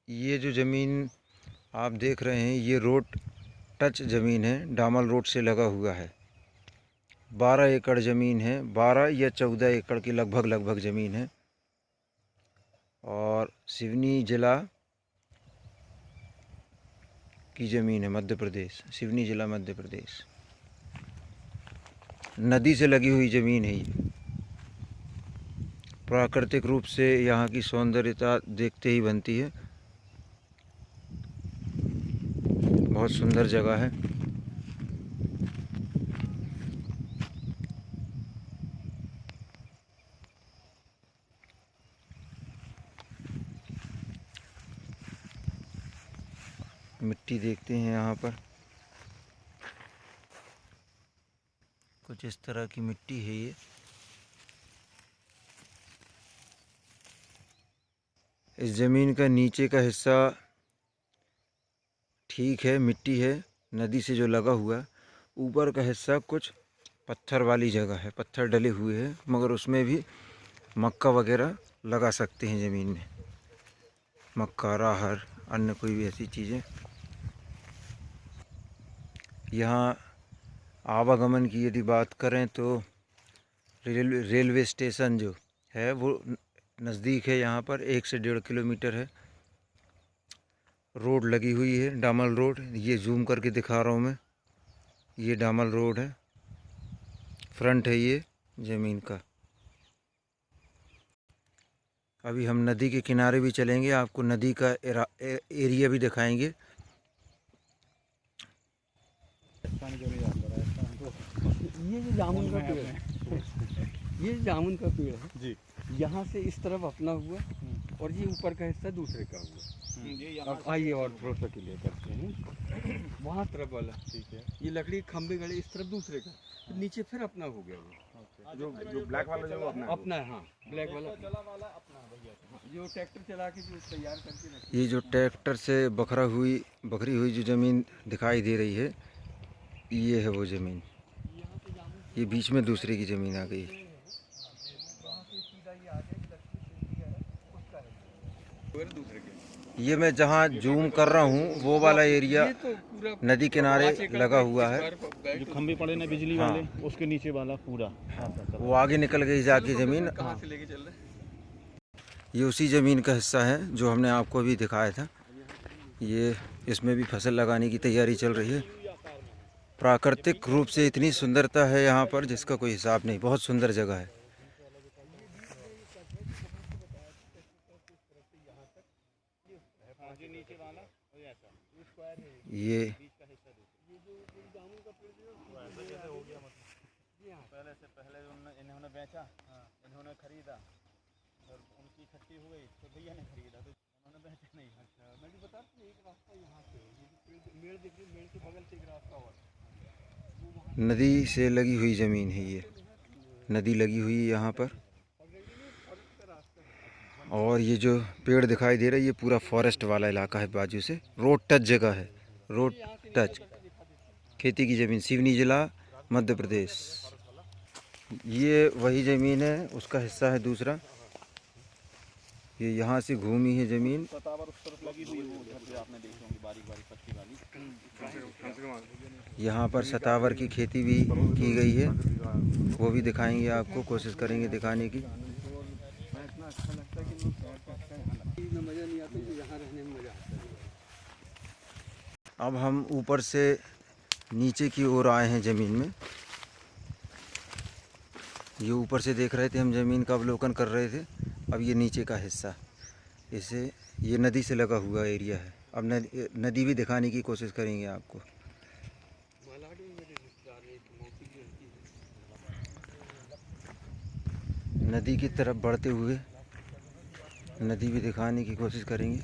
ये जो ज़मीन आप देख रहे हैं ये रोड टच ज़मीन है, डामल रोड से लगा हुआ है। 12 एकड़ ज़मीन है, 12 या 14 एकड़ की लगभग ज़मीन है और सिवनी ज़िला की ज़मीन है, मध्य प्रदेश, सिवनी ज़िला मध्य प्रदेश। नदी से लगी हुई ज़मीन है ये। प्राकृतिक रूप से यहाँ की सौंदर्यता देखते ही बनती है। बहुत सुंदर जगह है। मिट्टी देखते हैं यहाँ पर, कुछ इस तरह की मिट्टी है ये। इस ज़मीन का नीचे का हिस्सा ठीक है, मिट्टी है, नदी से जो लगा हुआ है। ऊपर का हिस्सा कुछ पत्थर वाली जगह है, पत्थर डले हुए हैं, मगर उसमें भी मक्का वगैरह लगा सकते हैं ज़मीन में। मक्का, राहर, अन्य कोई भी ऐसी चीज़ें। यहाँ आवागमन की यदि बात करें तो रेलवे स्टेशन जो है वो नज़दीक है। यहाँ पर 1 से 1.5 किलोमीटर है। रोड लगी हुई है, डामल रोड। ये जूम करके दिखा रहा हूँ मैं, ये डामल रोड है, फ्रंट है ये ज़मीन का। अभी हम नदी के किनारे भी चलेंगे, आपको नदी का एरिया भी दिखाएंगे। ये जो जामुन का पेड़ है, ये जामुन का पेड़ है जी, यहाँ से इस तरफ अपना हुआ और ये ऊपर का हिस्सा दूसरे का हुआ। अब आइए और थोड़ा सा क्लियर करते हैं। वहाँ तरफ वाला ठीक है, ये लकड़ी खंभे गड़े इस तरफ दूसरे का, तो नीचे फिर अपना हो गया वो। जो ब्लैक वाला जो अपना है, हाँ ब्लैक वाला अपना भैया। जो ट्रैक्टर चला के जो तैयार करके रखे, ये जो ट्रैक्टर से बखरी हुई जो ज़मीन दिखाई दे रही है, ये है वो ज़मीन। ये बीच में दूसरे की ज़मीन आ गई। ये मैं जहाँ जूम कर रहा हूँ वो वाला एरिया नदी किनारे लगा हुआ है। जो खंभे पड़े ना बिजली वाले, उसके नीचे वाला पूरा वो आगे निकल गई जाके ज़मीन। ये उसी ज़मीन का हिस्सा है जो हमने आपको अभी दिखाया था। ये इसमें भी फसल लगाने की तैयारी चल रही है। प्राकृतिक रूप से इतनी सुंदरता है यहाँ पर जिसका कोई हिसाब नहीं। बहुत सुंदर जगह है। ये पहले इन्होंने बेचा, इन्होंने खरीदा और उनकी इकट्ठी हो गई तो भैया ने खरीदा, तो उन्होंने बेचा नहीं। अच्छा, मैं भी बता रहा हूँ एक रास्ता यहाँ से, ये मेड़ दिख रही, मेड़ के बगल से एक रास्ता और नदी से लगी हुई ज़मीन है। ये नदी लगी हुई है यहाँ पर। और ये जो पेड़ दिखाई दे रहा है ये पूरा फॉरेस्ट वाला इलाका है। बाजू से रोड टच जगह है, रोड टच खेती की ज़मीन, सिवनी ज़िला मध्य प्रदेश। ये वही ज़मीन है, उसका हिस्सा है दूसरा। ये यहाँ से घूमी है ज़मीन। यहाँ पर सतावर की खेती भी की गई है, वो भी दिखाएंगे आपको, कोशिश करेंगे दिखाने की। अब हम ऊपर से नीचे की ओर आए हैं ज़मीन में। ये ऊपर से देख रहे थे हम, ज़मीन का अवलोकन कर रहे थे। अब ये नीचे का हिस्सा, इसे ये नदी से लगा हुआ एरिया है। अब नदी भी दिखाने की कोशिश करेंगे आपको। नदी की तरफ बढ़ते हुए नदी भी दिखाने की कोशिश करेंगे।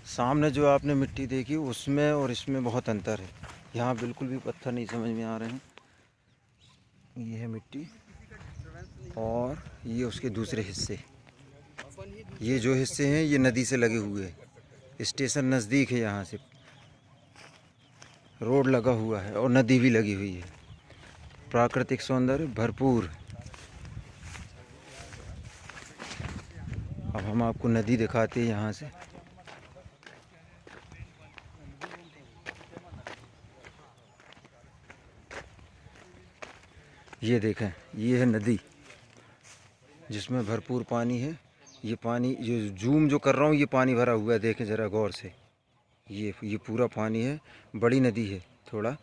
सामने जो आपने मिट्टी देखी उसमें और इसमें बहुत अंतर है। यहाँ बिल्कुल भी पत्थर नहीं समझ में आ रहे हैं। ये है मिट्टी और ये उसके दूसरे हिस्से। ये जो हिस्से हैं ये नदी से लगे हुए हैं। स्टेशन नज़दीक है यहाँ से। रोड लगा हुआ है और नदी भी लगी हुई है। प्राकृतिक सौंदर्य भरपूर। अब हम आपको नदी दिखाते हैं यहाँ से। ये देखें, ये है नदी जिसमें भरपूर पानी है। ये पानी जो जूम जो कर रहा हूँ, ये पानी भरा हुआ है, देखें ज़रा गौर से। ये पूरा पानी है, बड़ी नदी है थोड़ा।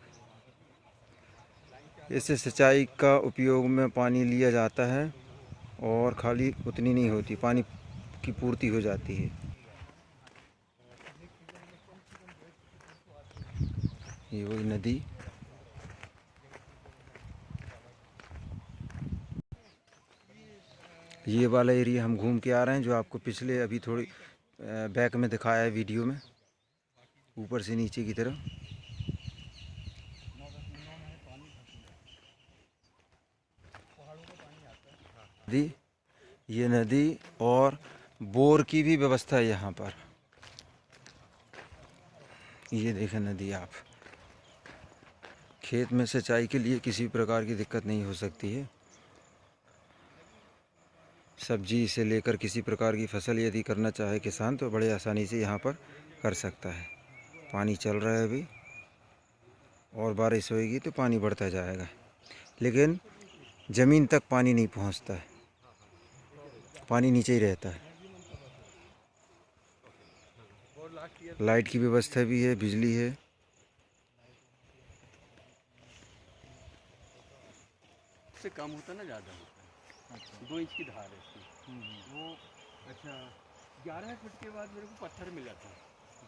इससे सिंचाई का उपयोग में पानी लिया जाता है और खाली उतनी नहीं होती, पानी की पूर्ति हो जाती है। ये वही नदी। ये वाला एरिया हम घूम के आ रहे हैं, जो आपको पिछले अभी थोड़ी बैक में दिखाया है वीडियो में, ऊपर से नीचे की तरफ। नदी, ये नदी और बोर की भी व्यवस्था है यहाँ पर। ये देखें नदी आप। खेत में सिंचाई के लिए किसी प्रकार की दिक्कत नहीं हो सकती है। सब्जी से लेकर किसी प्रकार की फसल यदि करना चाहे किसान, तो बड़े आसानी से यहाँ पर कर सकता है। पानी चल रहा है अभी, और बारिश होएगी तो पानी बढ़ता जाएगा, लेकिन ज़मीन तक पानी नहीं पहुँचता है, पानी नीचे ही रहता है। लाइट की व्यवस्था भी है, बिजली है। से कम होता ना, ज़्यादा होता है। अच्छा। 2 इंच की धार है इसकी। वो अच्छा 11 फीट के बाद मेरे को पत्थर मिला था।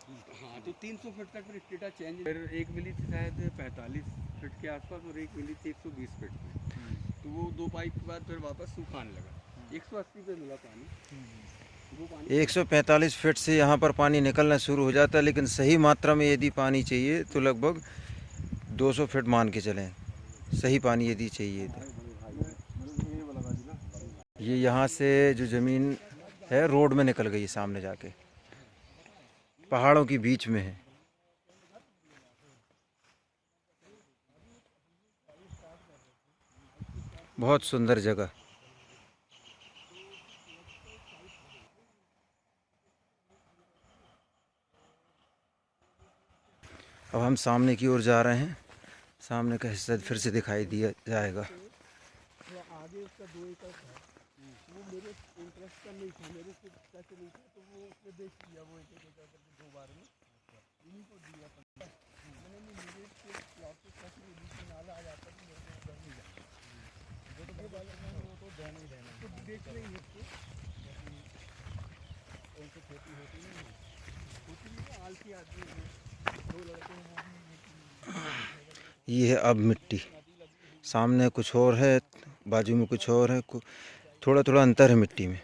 हाँ, तो 300 फीट तक फिर स्टेटा चेंज। फिर एक मिली थी शायद 45 फीट के आसपास, और एक मिली थी 120 फीट में। तो वो 2 पाइप के बाद फिर वापस सूखाने लगा। 180 पे मिला पानी। 145 फीट से यहाँ पर पानी निकलना शुरू हो जाता है, लेकिन सही मात्रा में यदि पानी चाहिए तो लगभग 200 फीट मान के चलें, सही पानी यदि चाहिए तो। ये यहाँ से जो ज़मीन है रोड में निकल गई सामने जाके, पहाड़ों के बीच में है। बहुत सुंदर जगह। अब हम सामने की ओर जा रहे हैं। सामने का हिस्सा फिर से दिखाई दिया जाएगा। आगे उसका 2 एकड़ था, वो मेरे इंटरेस्ट का नहीं था, मेरे से पैसे नहीं था, तो वो उसने बेच दिया वो 1 एकड़ करके 2 बार में। इन्हीं को दिया था। मैंने मेरे से प्लॉट के पैसे के बीच में नाला आ जाता तो मेरे को घर नहीं जाता। जो तो बालर में वो तो देना ही देना, तो बेच नहीं है उसको। उनसे खेती होती नहीं है, होती नहीं है, आलसी आदमी है। 2 लड़के हैं। ये है अब मिट्टी, सामने कुछ और है, बाजू में कुछ और है, थोड़ा थोड़ा अंतर है मिट्टी में।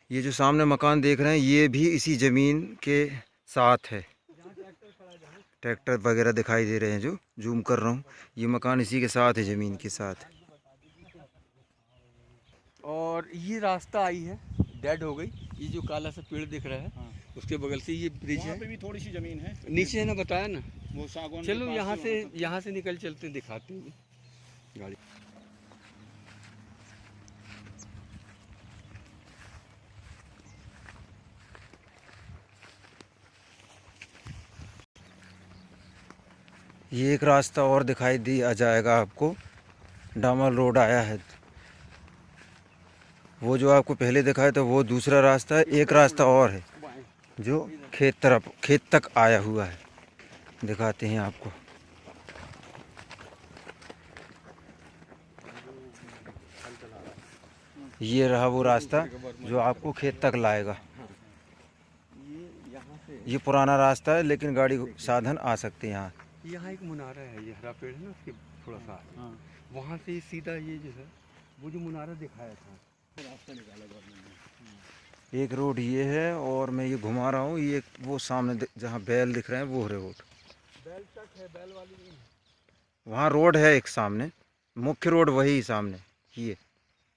ये जो सामने मकान देख रहे हैं, ये भी इसी ज़मीन के साथ है। ट्रैक्टर वगैरह दिखाई दे रहे हैं, जो जूम कर रहा हूँ, ये मकान इसी के साथ है, ज़मीन के साथ। और ये रास्ता आई है, डेड हो गई। ये जो काला सा पेड़ दिख रहा है, हाँ, उसके बगल से ये ब्रिज है। पे भी थोड़ी सी जमीन है नीचे, है ना, बताया ना वो सागवान। चलो यहाँ से निकल चलते हैं, दिखाते हैं गाड़ी। ये एक रास्ता और दिखाई दिया जाएगा आपको, डामर रोड आया है। वो जो आपको पहले दिखाया था वो दूसरा रास्ता है, एक रास्ता और है जो खेत तक आया हुआ है, दिखाते हैं आपको। ये रहा वो रास्ता जो आपको खेत तक लाएगा। ये पुराना रास्ता है, लेकिन गाड़ी साधन आ सकते हैं यहाँ। यहाँ एक मुनारा है, ये हरा पेड़ है ना, उसके थोड़ा सा वहाँ से सीधा ये जो है वो जो मुनारा दिखाया था, रास्ता निकाला गवर्नमेंट ने। एक रोड ये है, और मैं ये घुमा रहा हूँ, ये वो सामने जहाँ बैल दिख रहे हैं वो रोड। बैल तक है, बैल वाली नहीं है। वहाँ रोड है एक सामने, मुख्य रोड वही सामने, ये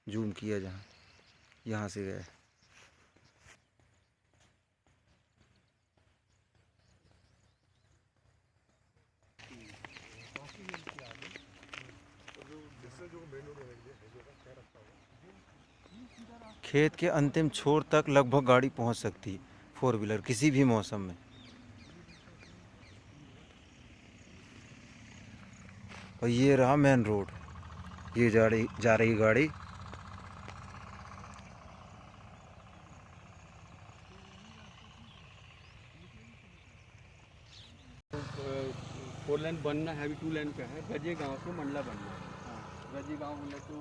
जूम किया जहाँ, यहाँ से गए। खेत के अंतिम छोर तक लगभग गाड़ी पहुंच सकती है, 4 व्हीलर किसी भी मौसम में। और ये रहा मेन रोड, ये जा रही गाड़ी। फोर लेन बनना है, अभी 2 लेन पे है। रजे गांव से मंडला बनना है। रजे गांव बोले तो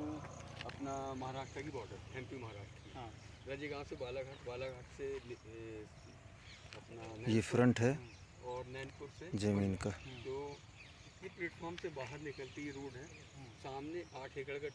अपना महाराष्ट्र की बॉर्डर, एमपी महाराष्ट्र की। रजे गांव से बालाघाट, बालाघाट से अपना ये फ्रंट है और नैनपुर से जमीन का। तो ये प्लेटफॉर्म से बाहर निकलती रोड है। सामने 8 एकड़ का